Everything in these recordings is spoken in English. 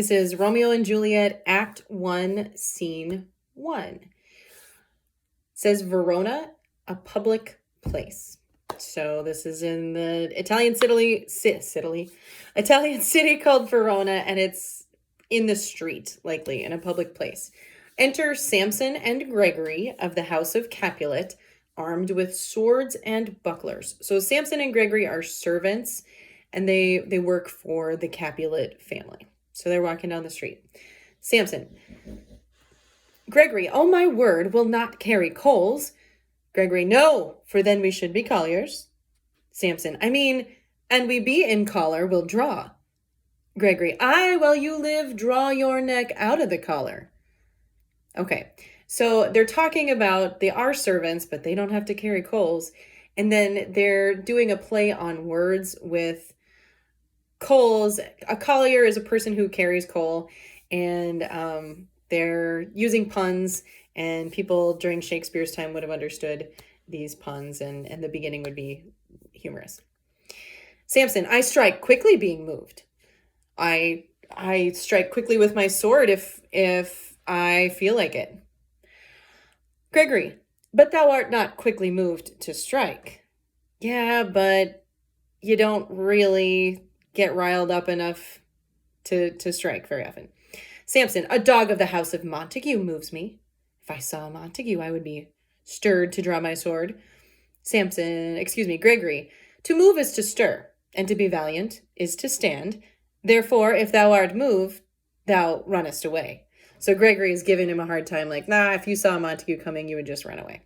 This is Romeo and Juliet, Act 1, Scene 1. It says Verona, a public place. So this is in the Italian city called Verona, and it's in the street, likely in a public place. Enter Samson and Gregory of the house of Capulet, armed with swords and bucklers. So Samson and Gregory are servants, and they work for the Capulet family. So they're walking down the street. Samson. Gregory, oh my word, will not carry coals. Gregory, no, for then we should be colliers. Samson, I mean, and we be in collar will draw. Gregory, aye, while you live, draw your neck out of the collar. Okay, so they're talking about, they are servants, but they don't have to carry coals. And then they're doing a play on words with coals. A collier is a person who carries coal, and they're using puns, and people during Shakespeare's time would have understood these puns, and the beginning would be humorous. Samson, I strike quickly being moved. I strike quickly with my sword if I feel like it. Gregory, but thou art not quickly moved to strike. Yeah, but you don't really get riled up enough to strike very often. Samson, a dog of the house of Montague moves me. If I saw Montague, I would be stirred to draw my sword. Gregory, to move is to stir, and to be valiant is to stand. Therefore, if thou art moved, thou runnest away. So Gregory is giving him a hard time, like, nah, if you saw Montague coming, you would just run away.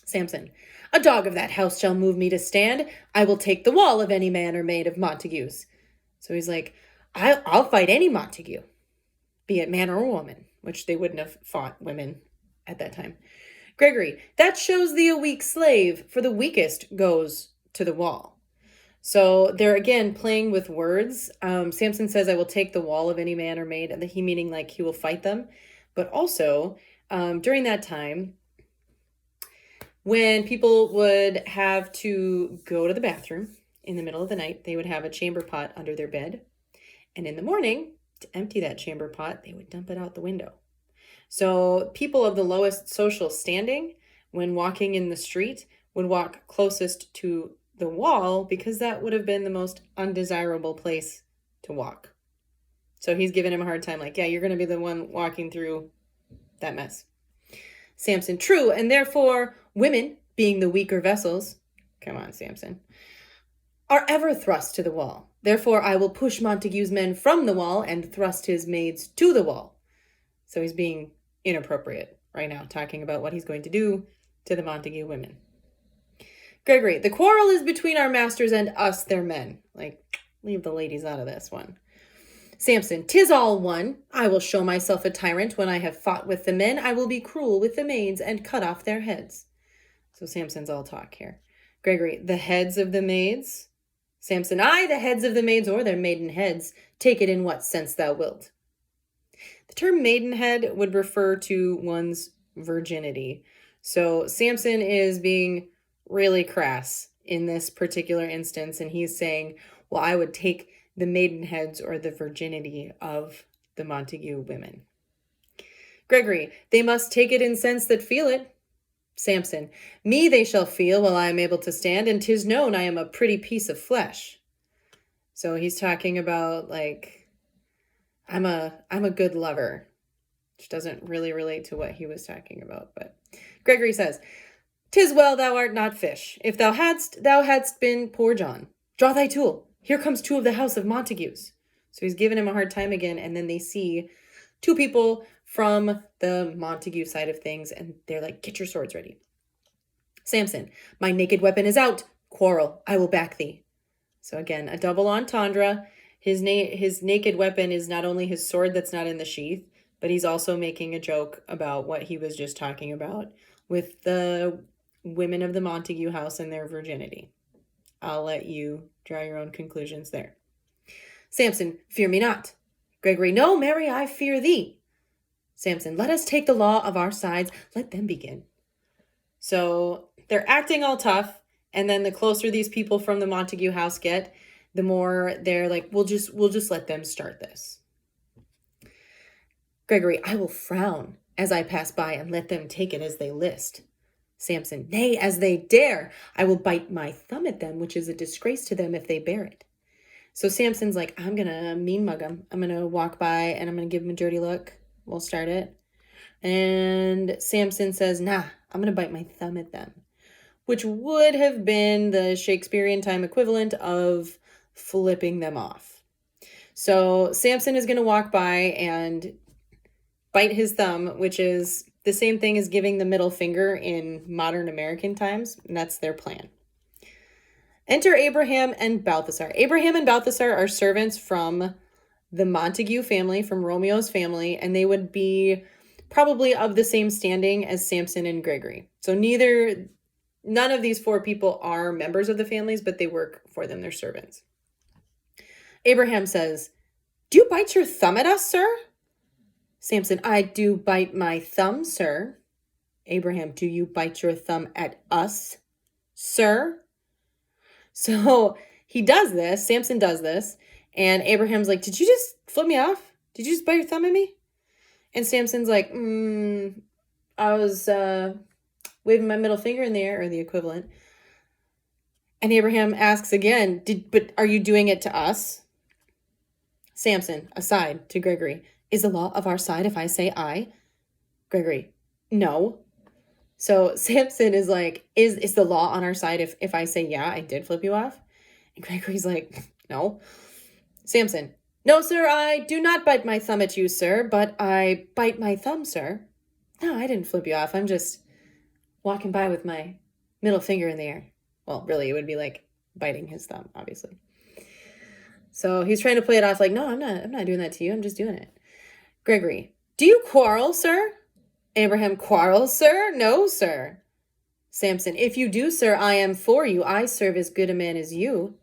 Samson, a dog of that house shall move me to stand. I will take the wall of any man or maid of Montague's. So he's like, I'll fight any Montague, be it man or woman, which they wouldn't have fought women at that time. Gregory, that shows thee a weak slave, for the weakest goes to the wall. So they're again playing with words. Samson says, I will take the wall of any man or maid, and he meaning like he will fight them. But also, during that time, when people would have to go to the bathroom in the middle of the night, they would have a chamber pot under their bed. And in the morning, to empty that chamber pot, they would dump it out the window. So people of the lowest social standing, when walking in the street, would walk closest to the wall because that would have been the most undesirable place to walk. So he's giving him a hard time, like, yeah, you're going to be the one walking through that mess. Samson, true, and therefore women, being the weaker vessels, come on, Samson, are ever thrust to the wall. Therefore I will push Montague's men from the wall and thrust his maids to the wall. So he's being inappropriate right now, talking about what he's going to do to the Montague women. Gregory, the quarrel is between our masters and us, their men. Like, leave the ladies out of this one. Samson, 'tis all one. I will show myself a tyrant when I have fought with the men. I will be cruel with the maids and cut off their heads. So Samson's all talk here. Gregory, the heads of the maids? Samson, aye, the heads of the maids or their maiden heads. Take it in what sense thou wilt. The term maidenhead would refer to one's virginity. So Samson is being really crass in this particular instance, and he's saying, well, I would take the maidenheads or the virginity of the Montague women. Gregory, they must take it in sense that feel it. Samson, me they shall feel while I am able to stand, and 'tis known I am a pretty piece of flesh. So he's talking about, like, I'm a good lover, which doesn't really relate to what he was talking about. But Gregory says, 'tis well thou art not fish. If thou hadst been poor John. Draw thy tool. Here comes two of the house of Montagues. So he's giving him a hard time again, and then they see two people from the Montague side of things, and they're like, get your swords ready. Samson, my naked weapon is out. Quarrel, I will back thee. So again, a double entendre. His naked weapon is not only his sword that's not in the sheath, but he's also making a joke about what he was just talking about with the women of the Montague house and their virginity. I'll let you draw your own conclusions there. Samson, fear me not. Gregory, no, Mary, I fear thee. Samson, let us take the law of our sides. Let them begin. So they're acting all tough. And then the closer these people from the Montague house get, the more they're like, we'll just let them start this. Gregory, I will frown as I pass by and let them take it as they list. Samson, nay, as they dare. I will bite my thumb at them, which is a disgrace to them if they bear it. So Samson's like, I'm going to mean mug him. I'm going to walk by and I'm going to give him a dirty look. We'll start it. And Samson says, nah, I'm going to bite my thumb at them, which would have been the Shakespearean time equivalent of flipping them off. So Samson is going to walk by and bite his thumb, which is the same thing as giving the middle finger in modern American times, and that's their plan. Enter Abraham and Balthasar. Abraham and Balthasar are servants from the Montague family, from Romeo's family, and they would be probably of the same standing as Samson and Gregory. So none of these four people are members of the families, but they work for them. They're servants. Abraham says, do you bite your thumb at us, sir? Samson, I do bite my thumb, sir. Abraham, do you bite your thumb at us, sir? So he does this, Samson does this, and Abraham's like, did you just flip me off? Did you just bite your thumb at me? And Samson's like, I was waving my middle finger in the air, or the equivalent. And Abraham asks again, but are you doing it to us? Samson, aside to Gregory, is the law of our side if I say I? Gregory, no. So Samson is like, is the law on our side if I say, yeah, I did flip you off? And Gregory's like, no. Samson, no, sir, I do not bite my thumb at you, sir, but I bite my thumb, sir. No, I didn't flip you off. I'm just walking by with my middle finger in the air. Well, really, it would be like biting his thumb, obviously. So he's trying to play it off like, no, I'm not doing that to you. I'm just doing it. Gregory, do you quarrel, sir? Abraham, quarrel, sir? No, sir. Samson, if you do, sir, I am for you. I serve as good a man as you.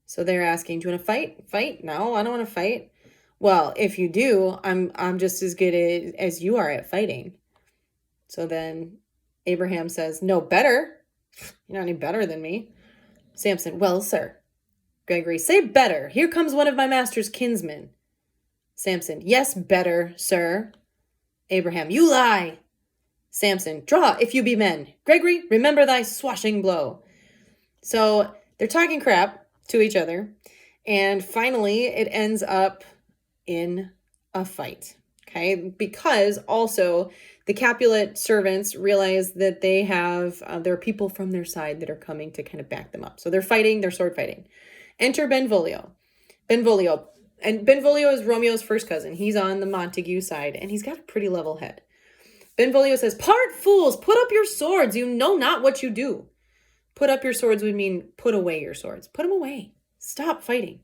So they're asking, do you want to fight? Fight? No, I don't want to fight. Well, if you do, I'm just as good as you are at fighting. So then Abraham says, no, better. You're not any better than me. Samson, well, sir. Gregory, say better. Here comes one of my master's kinsmen. Samson, yes, better, sir. Abraham, you lie. Samson, draw if you be men. Gregory, remember thy swashing blow. So they're talking crap to each other. And finally, it ends up in a fight. Okay, because also the Capulet servants realize that they have, there are people from their side that are coming to kind of back them up. So they're fighting, they're sword fighting. Enter Benvolio. And Benvolio is Romeo's first cousin. He's on the Montague side, and he's got a pretty level head. Benvolio says, part fools, put up your swords. You know not what you do. Put up your swords would mean put away your swords. Put them away. Stop fighting.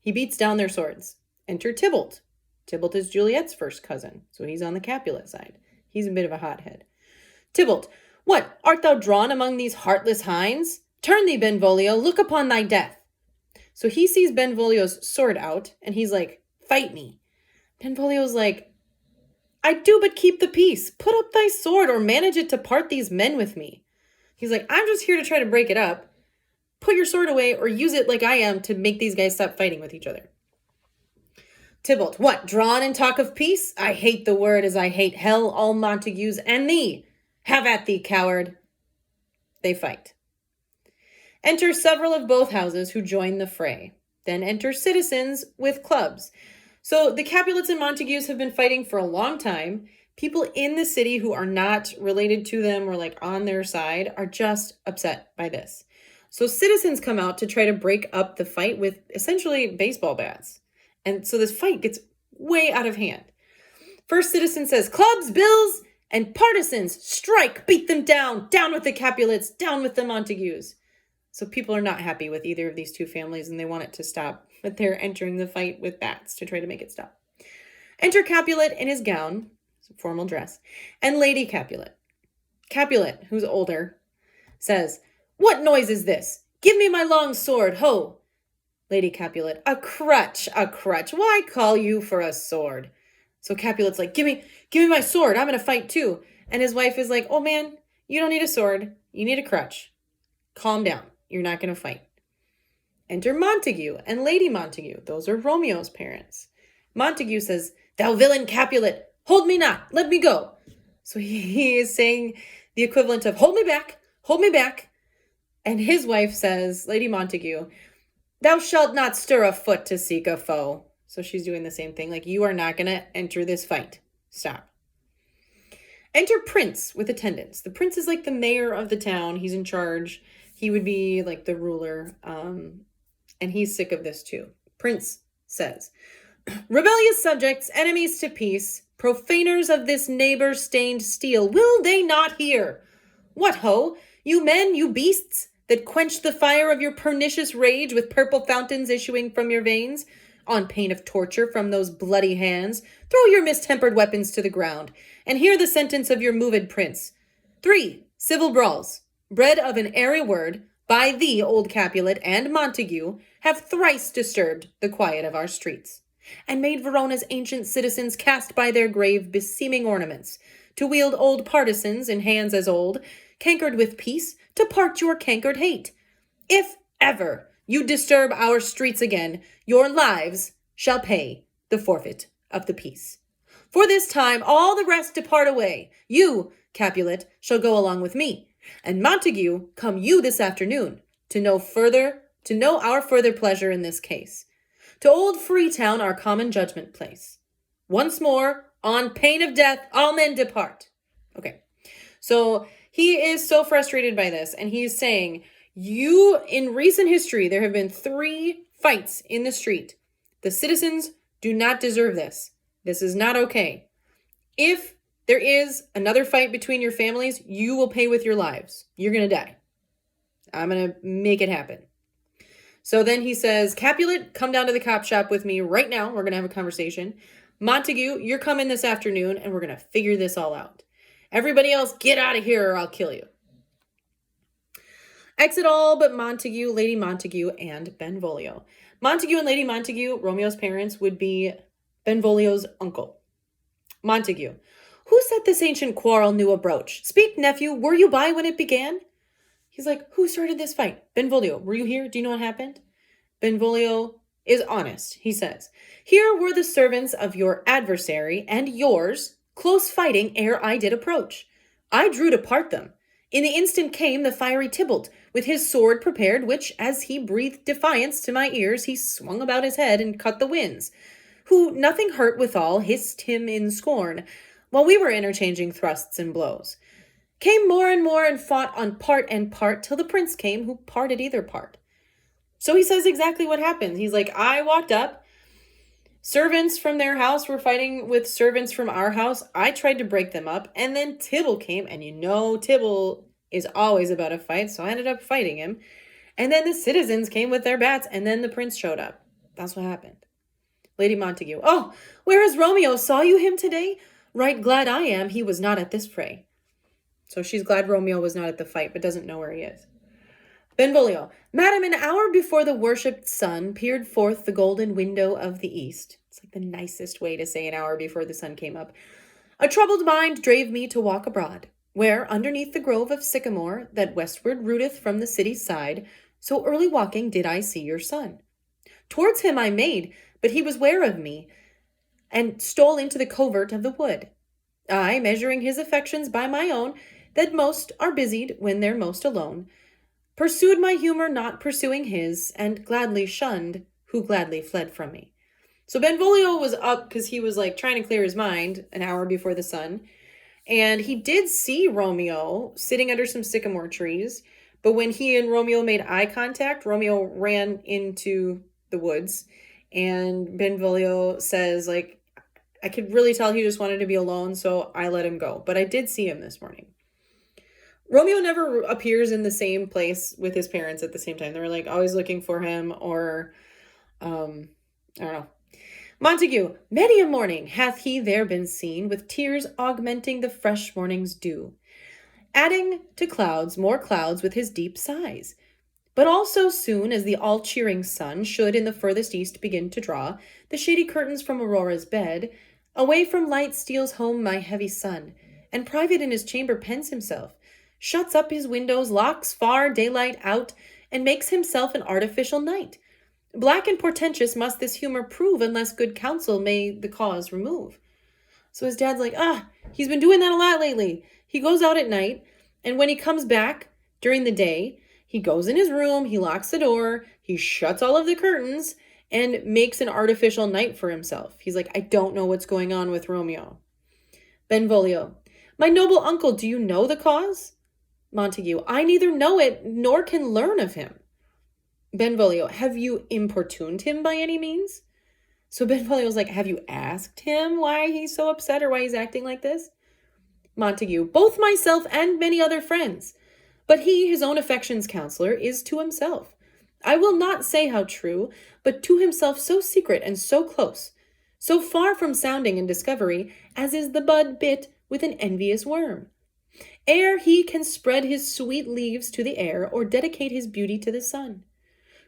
He beats down their swords. Enter Tybalt. Tybalt is Juliet's first cousin, so he's on the Capulet side. He's a bit of a hothead. Tybalt, what, art thou drawn among these heartless hinds? Turn thee, Benvolio, look upon thy death. So he sees Benvolio's sword out, and he's like, fight me. Benvolio's like, I do but keep the peace. Put up thy sword or manage it to part these men with me. He's like, I'm just here to try to break it up. Put your sword away or use it like I am to make these guys stop fighting with each other. Tybalt, what, drawn and talk of peace? I hate the word as I hate hell, all Montagues, and thee. Have at thee, coward. They fight. Enter several of both houses who join the fray. Then enter citizens with clubs. So the Capulets and Montagues have been fighting for a long time. People in the city who are not related to them or like on their side are just upset by this. So citizens come out to try to break up the fight with essentially baseball bats. And so this fight gets way out of hand. First citizen says, clubs, bills, and partisans, strike, beat them down with the Capulets, down with the Montagues. So people are not happy with either of these two families and they want it to stop, but they're entering the fight with bats to try to make it stop. Enter Capulet in his gown, formal dress, and Lady Capulet. Capulet, who's older, says, what noise is this? Give me my long sword, ho! Lady Capulet, a crutch. Why call you for a sword? So Capulet's like, give me my sword. I'm going to fight too. And his wife is like, oh man, you don't need a sword. You need a crutch. Calm down. You're not going to fight. Enter Montague and Lady Montague. Those are Romeo's parents. Montague says, thou villain Capulet, Hold me not, let me go. So he is saying the equivalent of, hold me back, hold me back. And his wife says, Lady Montague, thou shalt not stir a foot to seek a foe. So she's doing the same thing, like, you are not going to enter this fight. Stop. Enter Prince with attendants. The prince is like the mayor of the town. He's in charge. He would be like the ruler. And he's sick of this too. Prince says, rebellious subjects, enemies to peace, profaners of this neighbor-stained steel, will they not hear? What ho, you men, you beasts, that quench the fire of your pernicious rage with purple fountains issuing from your veins, on pain of torture from those bloody hands, throw your mistempered weapons to the ground, and hear the sentence of your moved prince. 3 civil brawls, bred of an airy word, by thee, old Capulet, and Montague, have thrice disturbed the quiet of our streets, and made Verona's ancient citizens cast by their grave beseeming ornaments, to wield old partisans in hands as old, cankered with peace, to part your cankered hate. If ever you disturb our streets again, your lives shall pay the forfeit of the peace. For this time all the rest depart away. You, Capulet, shall go along with me, and Montague, come you this afternoon, to know our further pleasure in this case. To old Freetown, our common judgment place. Once more, on pain of death, all men depart. Okay, so he is so frustrated by this, and he's saying, in recent history, there have been 3 fights in the street. The citizens do not deserve this. This is not okay. If there is another fight between your families, you will pay with your lives. You're going to die. I'm going to make it happen. So then he says, Capulet, come down to the cop shop with me right now. We're going to have a conversation. Montague, you're coming this afternoon, and we're going to figure this all out. Everybody else, get out of here or I'll kill you. Exit all but Montague, Lady Montague, and Benvolio. Montague and Lady Montague, Romeo's parents, would be Benvolio's uncle. Montague, who said this ancient quarrel knew a broach? Speak, nephew, were you by when it began? He's like, who started this fight? Benvolio, were you here? Do you know what happened? Benvolio is honest. He says, here were the servants of your adversary and yours, close fighting ere I did approach. I drew to part them. In the instant came the fiery Tybalt, with his sword prepared, which, as he breathed defiance to my ears, he swung about his head and cut the winds, who, nothing hurt withal, hissed him in scorn, while we were interchanging thrusts and blows. Came more and fought on part and part, till the prince came, who parted either part. So he says exactly what happened. He's like, I walked up, servants from their house were fighting with servants from our house. I tried to break them up, and then Tybalt came, and you know Tybalt is always about a fight, so I ended up fighting him. And then the citizens came with their bats, and then the prince showed up. That's what happened. Lady Montague, oh, where is Romeo? Saw you him today? Right glad I am he was not at this fray. So she's glad Romeo was not at the fight, but doesn't know where he is. Benvolio, madam, an hour before the worshipped sun peered forth the golden window of the east. It's like the nicest way to say an hour before the sun came up. A troubled mind drave me to walk abroad, where, underneath the grove of sycamore that westward rooteth from the city's side, so early walking did I see your son. Towards him I made, but he was ware of me, and stole into the covert of the wood. I, measuring his affections by my own, that most are busied when they're most alone, pursued my humor, not pursuing his, and gladly shunned who gladly fled from me. So Benvolio was up because he was like trying to clear his mind an hour before the sun. And he did see Romeo sitting under some sycamore trees. But when he and Romeo made eye contact, Romeo ran into the woods. And Benvolio says, like, I could really tell he just wanted to be alone, so I let him go. But I did see him this morning. Romeo never appears in the same place with his parents at the same time. They're like always looking for him, or I don't know. Montague, many a morning hath he there been seen, with tears augmenting the fresh morning's dew, adding to clouds more clouds with his deep sighs. But also soon as the all-cheering sun should in the furthest east begin to draw the shady curtains from Aurora's bed, away from light steals home my heavy son, and private in his chamber pens himself, shuts up his windows, locks far daylight out, and makes himself an artificial night. Black and portentous must this humor prove, unless good counsel may the cause remove. So his dad's like, he's been doing that a lot lately. He goes out at night, and when he comes back during the day, he goes in his room, he locks the door, he shuts all of the curtains, and makes an artificial night for himself. He's like, I don't know what's going on with Romeo. Benvolio, my noble uncle, do you know the cause? Montague, I neither know it nor can learn of him. Benvolio, have you importuned him by any means? So Benvolio was like, have you asked him why he's so upset or why he's acting like this? Montague, both myself and many other friends. But he, his own affections counselor, is to himself. I will not say how true, but to himself so secret and so close, so far from sounding and discovery, as is the bud bit with an envious worm. Ere he can spread his sweet leaves to the air, or dedicate his beauty to the sun.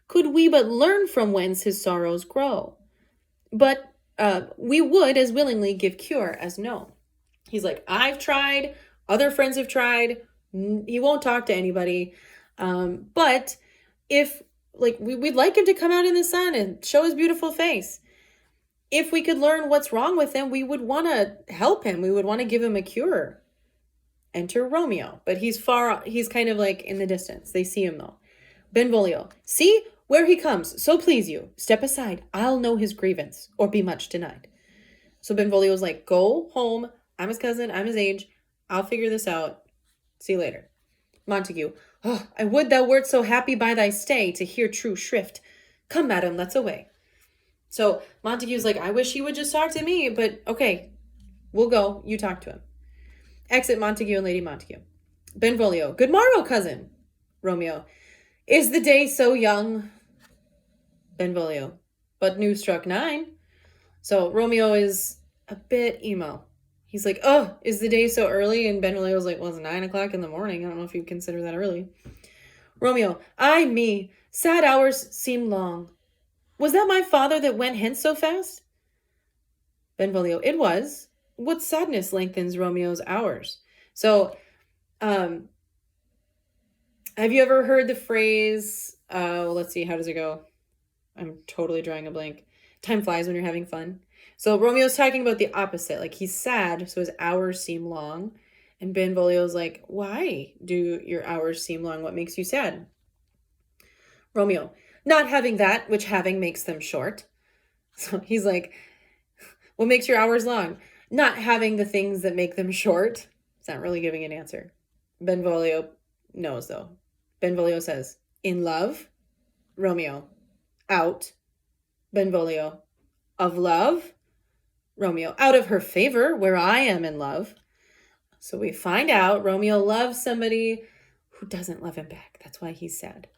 Could we but learn from whence his sorrows grow. But we would as willingly give cure as no. He's like, I've tried, other friends have tried, he won't talk to anybody. But if, we'd like him to come out in the sun and show his beautiful face. If we could learn what's wrong with him, we would want to help him. We would want to give him a cure. Enter Romeo, but he's kind of like in the distance. They see him though. Benvolio, see where he comes, so please you, step aside, I'll know his grievance, or be much denied. So Benvolio's like, go home, I'm his cousin, I'm his age, I'll figure this out, see you later. Montague, I would thou wert so happy by thy stay, to hear true shrift. Come, madam, let's away. So Montague's like, I wish he would just talk to me, but okay, we'll go, you talk to him. Exit Montague and Lady Montague. Benvolio, good morrow, cousin. Romeo, is the day so young? Benvolio, but new struck 9. So Romeo is a bit emo. He's like, is the day so early? And Benvolio's like, well, it's 9 o'clock in the morning. I don't know if you consider that early. Romeo, ay me, sad hours seem long. Was that my father that went hence so fast? Benvolio, it was. What sadness lengthens Romeo's hours? So, have you ever heard the phrase, let's see, how does it go? I'm totally drawing a blank. Time flies when you're having fun. So Romeo's talking about the opposite. Like, he's sad, so his hours seem long. And Benvolio's like, why do your hours seem long? What makes you sad? Romeo, not having that which having makes them short. So he's like, what makes your hours long? Not having the things that make them short. It's not really giving an answer. Benvolio knows, though. Benvolio says, in love. Romeo, out. Benvolio, of love. Romeo, out of her favor, where I am in love. So we find out Romeo loves somebody who doesn't love him back. That's why he's sad.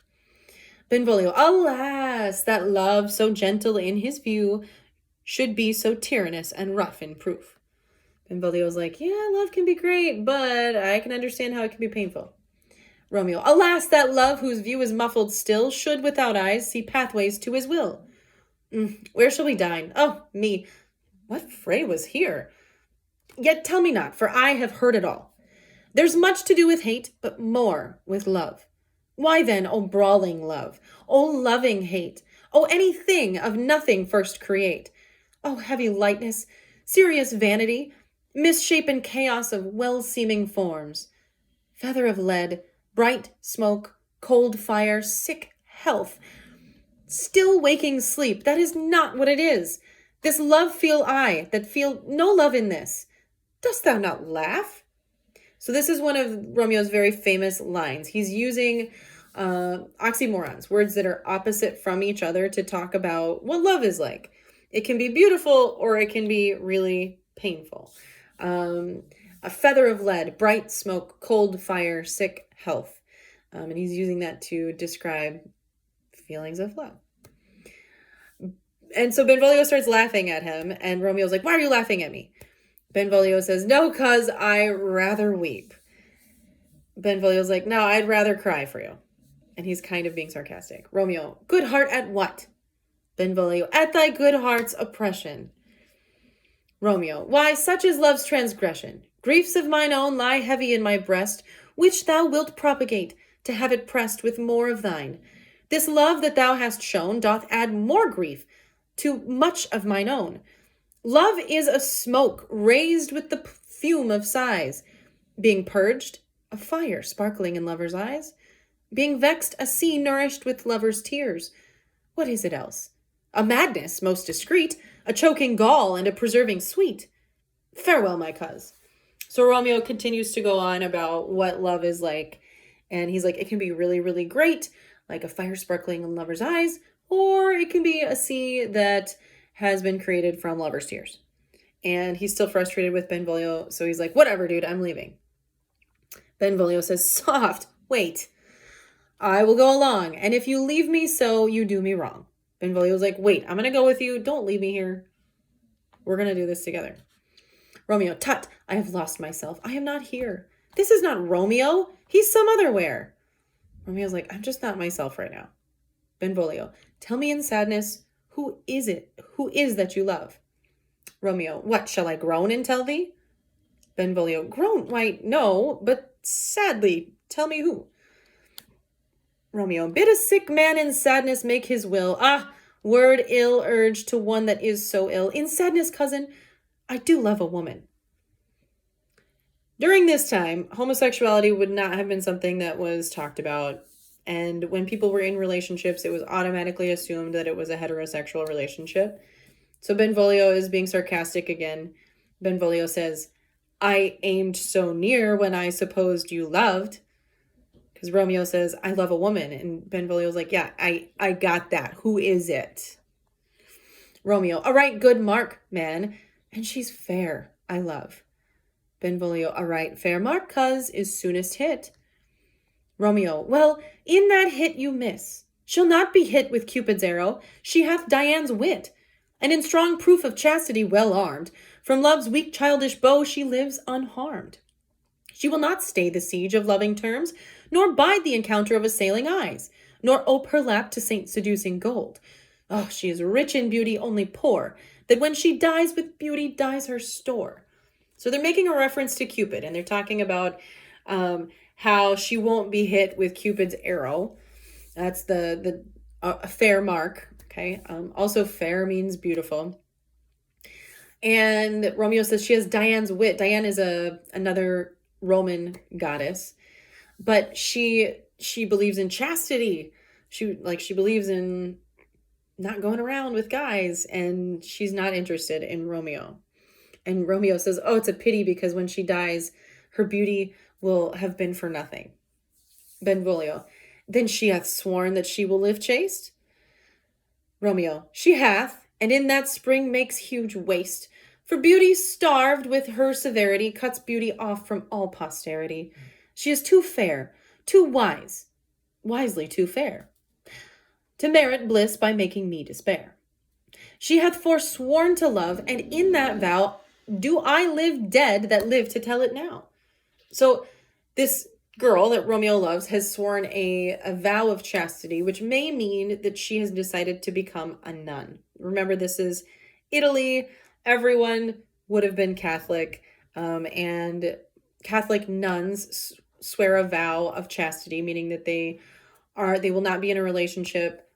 Benvolio, alas, that love so gentle in his view should be so tyrannous and rough in proof. Benvolio's like, yeah, love can be great, but I can understand how it can be painful. Romeo, alas, that love whose view is muffled still should without eyes see pathways to his will. Where shall we dine? Oh, me, what fray was here? Yet tell me not, for I have heard it all. There's much to do with hate, but more with love. Why then, O brawling love, O loving hate, O anything of nothing first create, O heavy lightness, serious vanity, misshapen chaos of well-seeming forms, feather of lead, bright smoke, cold fire, sick health, still waking sleep, that is not what it is. This love feel I, that feel no love in this. Dost thou not laugh? So this is one of Romeo's very famous lines. He's using oxymorons, words that are opposite from each other, to talk about what love is like. It can be beautiful or it can be really painful. A feather of lead, bright smoke, cold fire, sick health. And he's using that to describe feelings of love. And so Benvolio starts laughing at him, and Romeo's like, why are you laughing at me? Benvolio says, no, 'cause I rather weep. Benvolio's like, no, I'd rather cry for you. And he's kind of being sarcastic. Romeo, good heart at what? Benvolio, at thy good heart's oppression. Romeo, why, such is love's transgression. Griefs of mine own lie heavy in my breast, which thou wilt propagate, to have it pressed with more of thine. This love that thou hast shown doth add more grief to much of mine own. Love is a smoke raised with the fume of sighs, being purged, a fire sparkling in lovers' eyes, being vexed, a sea nourished with lovers' tears. What is it else? A madness most discreet, a choking gall and a preserving sweet. Farewell, my coz. So Romeo continues to go on about what love is like. And he's like, it can be really, really great, like a fire sparkling in lovers' eyes, or it can be a sea that has been created from lovers' tears. And he's still frustrated with Benvolio, so he's like, whatever, dude, I'm leaving. Benvolio says, soft, wait. I will go along, and if you leave me so, you do me wrong. Benvolio's like, wait, I'm going to go with you. Don't leave me here. We're going to do this together. Romeo, tut, I have lost myself. I am not here. This is not Romeo. He's some other where. Romeo's like, I'm just not myself right now. Benvolio, tell me in sadness, who is it? Who is that you love? Romeo, what, shall I groan and tell thee? Benvolio, groan? Why, no, but sadly, tell me who. Romeo, bid a sick man in sadness make his will. Ah, word ill urged to one that is so ill. In sadness, cousin, I do love a woman. During this time, homosexuality would not have been something that was talked about. And when people were in relationships, it was automatically assumed that it was a heterosexual relationship. So Benvolio is being sarcastic again. Benvolio says, I aimed so near when I supposed you loved. Because Romeo says, I love a woman. And Benvolio's like, yeah, I got that. Who is it? Romeo, a right good mark, man. And she's fair, I love. Benvolio, a right fair mark, cuz is soonest hit. Romeo, well, in that hit you miss. She'll not be hit with Cupid's arrow. She hath Dian's wit. And in strong proof of chastity well armed, from love's weak childish bow she lives unharmed. She will not stay the siege of loving terms, nor bide the encounter of assailing eyes, nor ope her lap to saint seducing gold. Oh, she is rich in beauty, only poor, that when she dies with beauty dies her store. So they're making a reference to Cupid, and they're talking about how she won't be hit with Cupid's arrow. That's the fair mark. Okay. Also, fair means beautiful. And Romeo says she has Dian's wit. Diane is another Roman goddess, but she believes in chastity. She believes in not going around with guys, and she's not interested in Romeo. And Romeo says, oh, it's a pity because when she dies, her beauty will have been for nothing. Benvolio, then she hath sworn that she will live chaste? Romeo, she hath, and in that spring makes huge waste. For beauty starved with her severity cuts beauty off from all posterity. She is too fair, too wise, wisely too fair, to merit bliss by making me despair. She hath forsworn to love, and in that vow do I live dead that live to tell it now. So this girl that Romeo loves has sworn a vow of chastity, which may mean that she has decided to become a nun. Remember, this is Italy. Everyone would have been Catholic, and Catholic nuns swear a vow of chastity, meaning that they will not be in a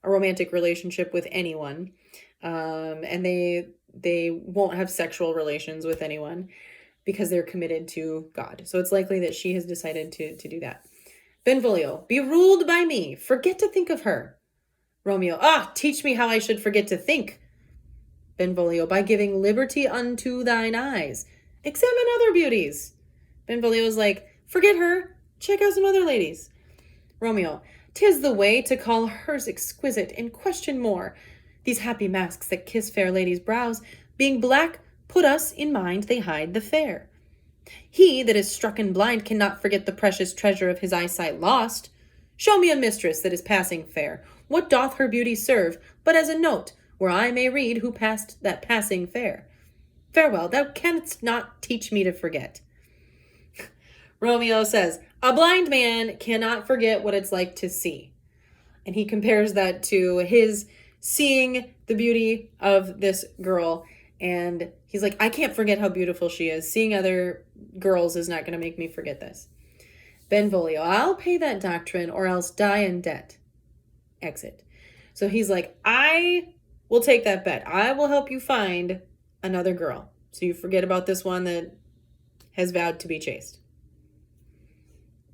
romantic relationship with anyone, and they won't have sexual relations with anyone because they're committed to God. So it's likely that she has decided to do that. Benvolio, be ruled by me. Forget to think of her. Romeo, teach me how I should forget to think. Benvolio, by giving liberty unto thine eyes. Examine other beauties. Benvolio's like, forget her. Check out some other ladies. Romeo, 'tis the way to call hers exquisite and question more. These happy masks that kiss fair ladies' brows, being black, put us in mind they hide the fair. He that is struck and blind cannot forget the precious treasure of his eyesight lost. Show me a mistress that is passing fair. What doth her beauty serve, but as a note, where I may read who passed that passing fair? Farewell, thou canst not teach me to forget. Romeo says, a blind man cannot forget what it's like to see. And he compares that to his seeing the beauty of this girl. And he's like, I can't forget how beautiful she is. Seeing other girls is not going to make me forget this. Benvolio, I'll pay that doctrine or else die in debt. Exit. So he's like, I will take that bet. I will help you find another girl. So you forget about this one that has vowed to be chaste.